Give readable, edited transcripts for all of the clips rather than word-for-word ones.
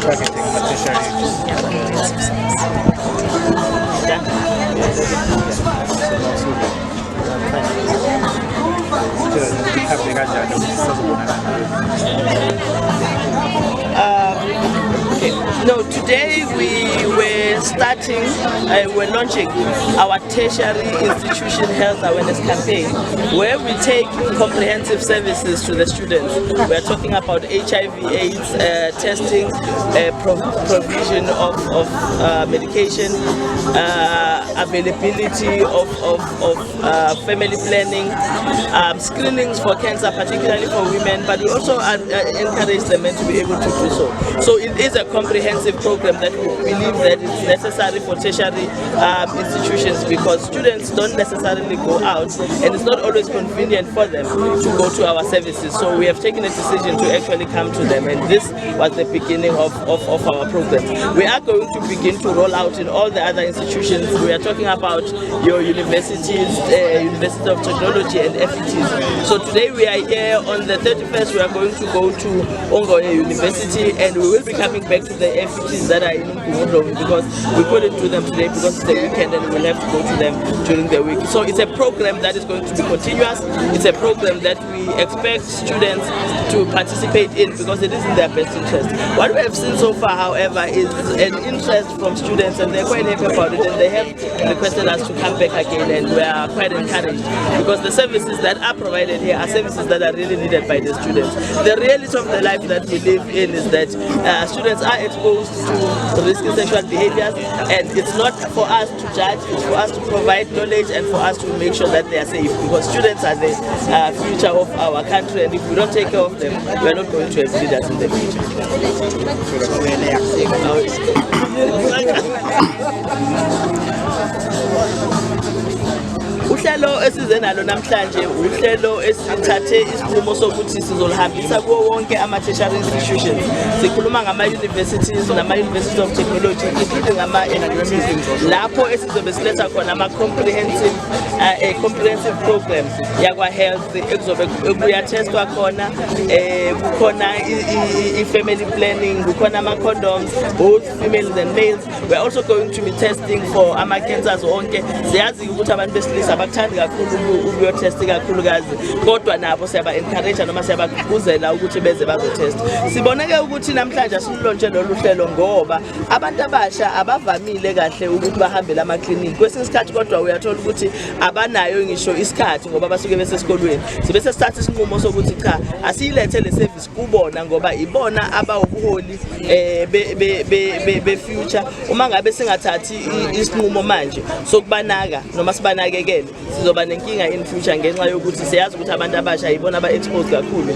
targeting No, today we were starting, we're launching our tertiary institution health awareness campaign, where we take comprehensive services to the students. We're talking about HIV/AIDS testing, provision of medication, availability of family planning, screenings for cancer, particularly for women, but we also encourage the men to be able to do so. So it is a comprehensive program that we believe that is necessary for tertiary institutions, because students don't necessarily go out and it's not always convenient for them to go to our services. So we have taken a decision to actually come to them, and this was the beginning of our program. We are going to begin to roll out in all the other institutions. We are talking about your universities, University of Technology and FETs. So today we are here on the 31st. We are going to go to Ongoye University, and we will be coming back to the FETs that are in Ngumudlovu, because we couldn't do them today because it's the weekend and we'll have to go to them during the week. So it's a program that is going to be continuous. It's a program that we expect students to participate in because it is in their best interest. What we have seen so far, however, is an interest from students, and they're quite happy about it, and they have requested us to come back again, and we are quite encouraged because the services that are provided here are services that are really needed by the students. The reality of the life that we live in is that students are exposed to risky sexual behaviors, and it's not for us to judge, it's for us to provide knowledge and for us to make sure that they are safe, because students are the future of our country, and if we don't take care of them, we are not going to have leaders in the future. Uhlelo esize nalo namhlanje uhlelo esithathe isinqumo sokuthi sizolihambisa kuwo wonke ama-tertiary institutions. Sikhuluma ngama-universities nama-University of Technology, including ama-FETs, lapho esizobe siletha khona ama-comprehensive program yakwa-health ekuzobe kuyatestwa khona, kukhona i-family planning, kukhona ama-condoms, both females and males. We're also going to be testing for ama-cancers onke. Siyazi ukuthi abantu besilisa abakuthandi kakhulu ukuyotesta kakhulukazi, kodwa nabo siyaba-encourage noma siyabagqugquzela ukuthi beze bazotesta. Siboneke ukuthi namhlanje silontshe lolu hlelo ngoba abantu abasha abavamile kahle ukuthi bahambe lama-clinic. Kwesinye isikhathi kodwa uyathola ukuthi abanayo ngisho isikhathi ngoba basuke besesikolweni. Sibese sithatha isinqumo sokuthi cha, asiyilethe le service kubona ngoba ibona abawubuholi be-future. Uma ngabe singathathi isinqumo manje sokubanaka noma sibanakekele, sizoba nenkinga in future ngenxa yokuthi siyazi ukuthi abantu abasha yibona aba-exposed kakhulu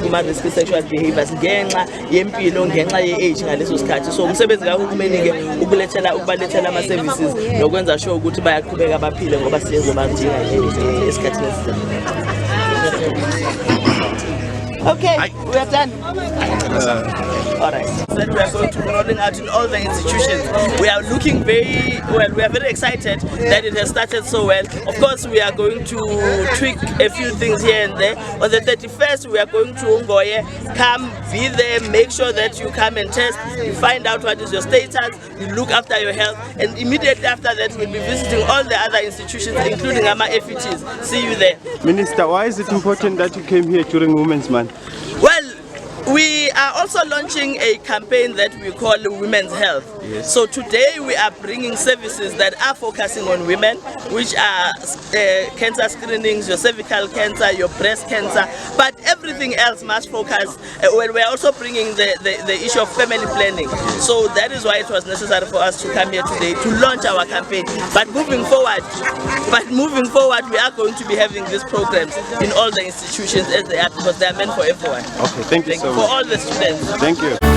kuma-risky sexual behaviors ngenxa yempilo, ngenxa ye-age ngaleso sikhathi. So umsebenzi kahulumeni-ke ukubalethela ama-services nokwenza sure ukuthi bayaqhubeka baphile ngoba siyezobadinga esikhathini esizayo. Okay, we are done. All right. Then we are going to be rolling out in all the institutions. We are looking very well. We are very excited that it has started so well. Of course, we are going to tweak a few things here and there. On the 31st, we are going to Ongoye. Come, be there, make sure that you come and test. You find out what is your status. You look after your health, and immediately after that, we'll be visiting all the other institutions, including our FETs. See you there. Minister, why is it important that you came here during Women's Month? Well, we are also launching a campaign that we call Women's Health. Yes. So today we are bringing services that are focusing on women, which are cancer screenings, your cervical cancer, your breast cancer, but everything else must focus. Well, we are also bringing the issue of family planning. So that is why it was necessary for us to come here today to launch our campaign. But moving forward, we are going to be having these programs in all the institutions as they are, because they are meant for everyone. Okay, thank you so much. For all the students. Thank you.